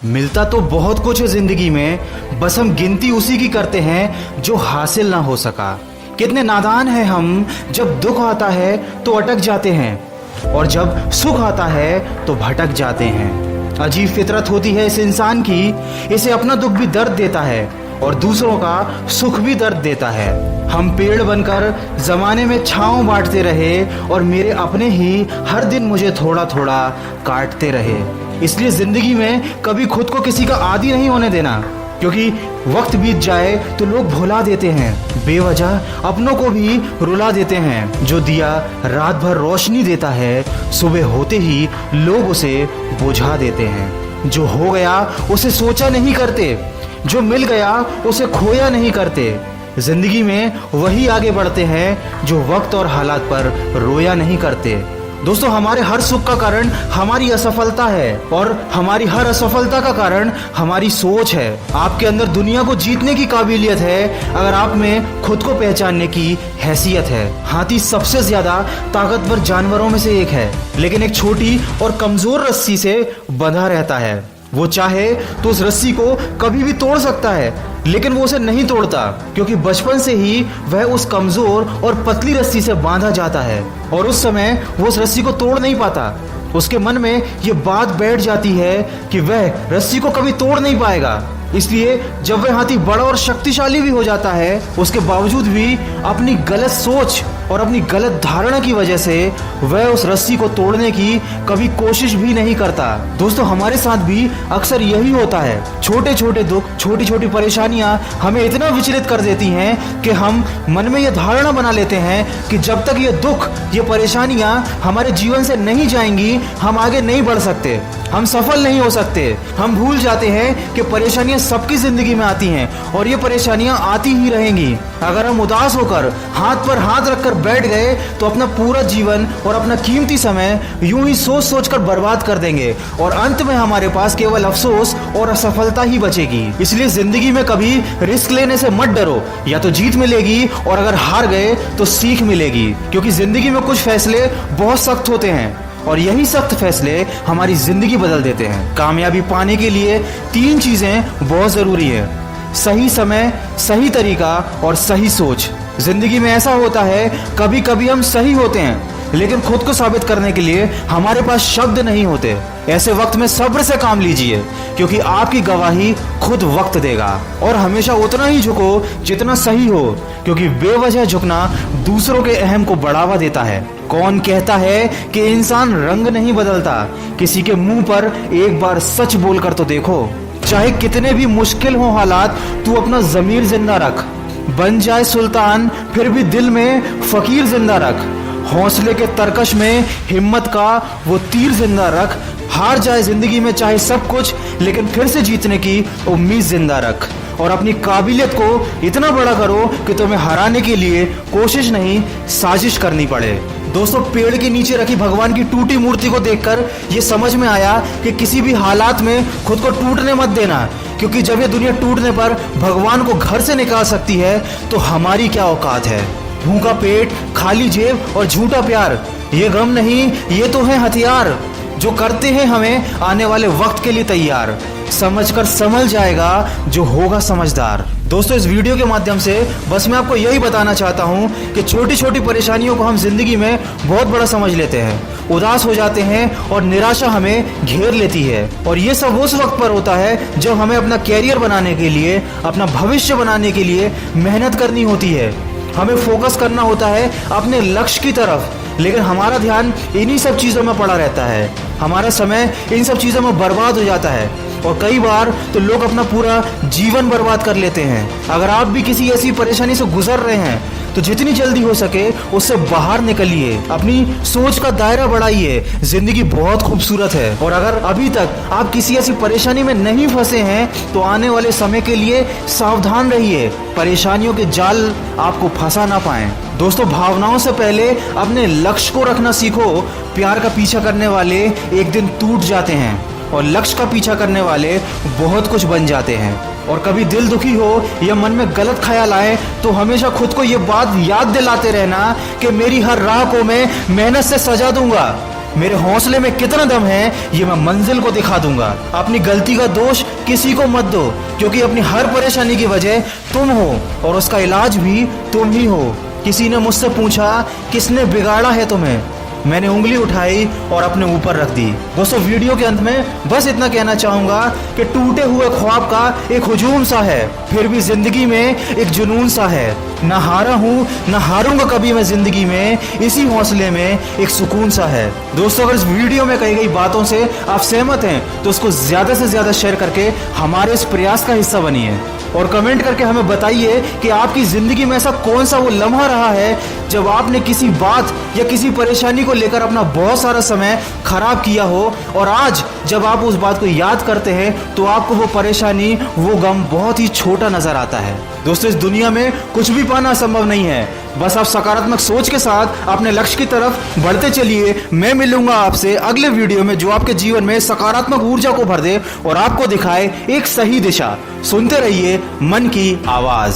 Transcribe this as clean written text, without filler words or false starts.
मिलता तो बहुत कुछ है जिंदगी में, बस हम गिनती उसी की करते हैं जो हासिल ना हो सका। कितने नादान हैं हम, जब दुख आता है तो अटक जाते हैं और जब सुख आता है तो भटक जाते हैं। अजीब फितरत होती है इस इंसान की, इसे अपना दुख भी दर्द देता है और दूसरों का सुख भी दर्द देता है। हम पेड़ बनकर जमाने में छांव बांटते रहे और मेरे अपने ही हर दिन मुझे थोड़ा थोड़ा काटते रहे। इसलिए जिंदगी में कभी खुद को किसी का आदी नहीं होने देना, क्योंकि वक्त बीत जाए तो लोग भुला देते हैं, बेवजह अपनों को भी रुला देते हैं। जो दिया रात भर रोशनी देता है, सुबह होते ही लोग उसे बुझा देते हैं। जो हो गया उसे सोचा नहीं करते, जो मिल गया उसे खोया नहीं करते। जिंदगी में वही आगे बढ़ते हैं जो वक्त और हालात पर रोया नहीं करते। दोस्तों, हमारे हर सुख का कारण हमारी असफलता है और हमारी हर असफलता का कारण हमारी सोच है। आपके अंदर दुनिया को जीतने की काबिलियत है अगर आप में खुद को पहचानने की हैसियत है। हाथी सबसे ज्यादा ताकतवर जानवरों में से एक है, लेकिन एक छोटी और कमजोर रस्सी से बंधा रहता है। वो चाहे तो उस रस्सी को कभी भी तोड़ सकता है, लेकिन वो उसे नहीं तोड़ता, क्योंकि बचपन से ही वह उस कमजोर और पतली रस्सी से बांधा जाता है और उस समय वो उस रस्सी को तोड़ नहीं पाता। उसके मन में ये बात बैठ जाती है कि वह रस्सी को कभी तोड़ नहीं पाएगा। इसलिए जब वह हाथी बड़ा और शक्तिशाली भी हो जाता है, उसके बावजूद भी अपनी गलत सोच और अपनी गलत धारणा की वजह से वह उस रस्सी को तोड़ने की कभी कोशिश भी नहीं करता। दोस्तों, हमारे साथ भी अक्सर यही होता है। छोटे छोटे दुख, छोटी छोटी परेशानियां हमें इतना विचलित कर देती हैं कि हम मन में यह धारणा बना लेते हैं कि जब तक ये दुख, ये परेशानियां हमारे जीवन से नहीं जाएंगी, हम आगे नहीं बढ़ सकते, हम सफल नहीं हो सकते। हम भूल जाते हैं कि परेशानियां सबकी जिंदगी में आती हैं और ये परेशानियां आती ही रहेंगी। अगर हम उदास होकर हाथ पर हाथ रखकर बैठ गए तो अपना पूरा जीवन और अपना कीमती समय यूं ही सोच सोच कर बर्बाद कर देंगे और अंत में हमारे पास केवल अफसोस और असफलता ही बचेगी। इसलिए जिंदगी में कभी रिस्क लेने से मत डरो, या तो जीत मिलेगी और अगर हार गए तो सीख मिलेगी, क्योंकि जिंदगी में कुछ फैसले बहुत सख्त होते हैं और यही सख्त फैसले हमारी जिंदगी बदल देते हैं। कामयाबी पाने के लिए 3 चीजें बहुत जरूरी है: सही समय, सही तरीका और सही सोच। जिंदगी में ऐसा होता है, कभी कभी हम सही होते हैं लेकिन खुद को साबित करने के लिए हमारे पास शब्द नहीं होते। ऐसे वक्त में सब्र से काम लीजिए, क्योंकि आपकी गवाही खुद वक्त देगा। और हमेशा उतना ही झुको जितना सही हो, क्योंकि बेवजह झुकना दूसरों के अहम को बढ़ावा देता है। कौन कहता है कि इंसान रंग नहीं बदलता? किसी के मुंह पर एक बार सच बोलकर तो देखो। चाहे कितने भी मुश्किल हो हालात, तू अपना जमीर जिंदा रख। बन जाए सुल्तान फिर भी दिल में फकीर जिंदा रख। हौसले के तरकश में हिम्मत का वो तीर जिंदा रख। हार जाए जिंदगी में चाहे सब कुछ, लेकिन फिर से जीतने की उम्मीद जिंदा रख। और अपनी काबिलियत को इतना बड़ा करो कि तुम्हें हराने के लिए कोशिश नहीं, साजिश करनी पड़े। दोस्तों, पेड़ के नीचे रखी भगवान की टूटी मूर्ति को देखकर ये समझ में आया कि किसी भी हालात में खुद को टूटने मत देना, क्योंकि जब ये दुनिया टूटने पर भगवान को घर से निकाल सकती है तो हमारी क्या औकात है। भूखा पेट, खाली जेब और झूठा प्यार, ये गम नहीं, ये तो है हथियार जो करते हैं हमें आने वाले वक्त के लिए तैयार। समझकर संभल जाएगा जो होगा समझदार। दोस्तों, इस वीडियो के माध्यम से बस मैं आपको यही बताना चाहता हूँ कि छोटी छोटी परेशानियों को हम जिंदगी में बहुत बड़ा समझ लेते हैं, उदास हो जाते हैं और निराशा हमें घेर लेती है। और ये सब उस वक्त पर होता है जब हमें अपना कैरियर बनाने के लिए, अपना भविष्य बनाने के लिए मेहनत करनी होती है। हमें फोकस करना होता है अपने लक्ष्य की तरफ, लेकिन हमारा ध्यान इन्हीं सब चीज़ों में पड़ा रहता है। हमारा समय इन सब चीज़ों में बर्बाद हो जाता है और कई बार तो लोग अपना पूरा जीवन बर्बाद कर लेते हैं। अगर आप भी किसी ऐसी परेशानी से गुजर रहे हैं तो जितनी जल्दी हो सके उससे बाहर निकलिए, अपनी सोच का दायरा बढ़ाइए। जिंदगी बहुत खूबसूरत है और अगर अभी तक आप किसी ऐसी परेशानी में नहीं फंसे हैं तो आने वाले समय के लिए सावधान रहिए, परेशानियों के जाल आपको फंसा ना पाएं। दोस्तों, भावनाओं से पहले अपने लक्ष्य को रखना सीखो। प्यार का पीछा करने वाले एक दिन टूट जाते हैं और लक्ष्य का पीछा करने वाले बहुत कुछ बन जाते हैं। और कभी दिल दुखी हो या मन में गलत ख्याल आए तो हमेशा खुद को ये बात याद दिलाते रहना कि मेरी हर राह को मैं मेहनत से सजा दूंगा। मेरे हौसले में कितना दम है ये मैं मंजिल को दिखा दूंगा। अपनी गलती का दोष किसी को मत दो, क्योंकि अपनी हर परेशानी की वजह तुम हो और उसका इलाज भी तुम ही हो। किसी ने मुझसे पूछा किसने बिगाड़ा है तुम्हें, मैंने उंगली उठाई और अपने ऊपर रख दी। दोस्तों, वीडियो के अंत में बस इतना कहना चाहूंगा कि टूटे हुए ख्वाब का एक हुजूम सा है, फिर भी जिंदगी में एक जुनून सा है। ना हारा हूं ना हारूंगा कभी मैं जिंदगी में, इसी हौसले में एक सुकून सा है। दोस्तों, अगर इस वीडियो में कही गई बातों से आप सहमत हैं तो उसको ज्यादा से ज्यादा शेयर करके हमारे इस प्रयास का हिस्सा बनिए और कमेंट करके हमें बताइए कि आपकी जिंदगी में ऐसा कौन सा वो लम्हा रहा है जब आपने किसी बात या किसी परेशानी को लेकर अपना बहुत सारा समय खराब किया हो और आज जब आप उस बात को याद करते हैं तो आपको वो परेशानी, वो गम बहुत ही छोटा नजर आता है। दोस्तों, इस दुनिया में कुछ भी पाना संभव नहीं है, बस आप सकारात्मक सोच के साथ अपने लक्ष्य की तरफ बढ़ते चलिए। मैं मिलूंगा आपसे अगले वीडियो में जो आपके जीवन में सकारात्मक ऊर्जा को भर दे और आपको दिखाए एक सही दिशा। सुनते रहिए मन की आवाज।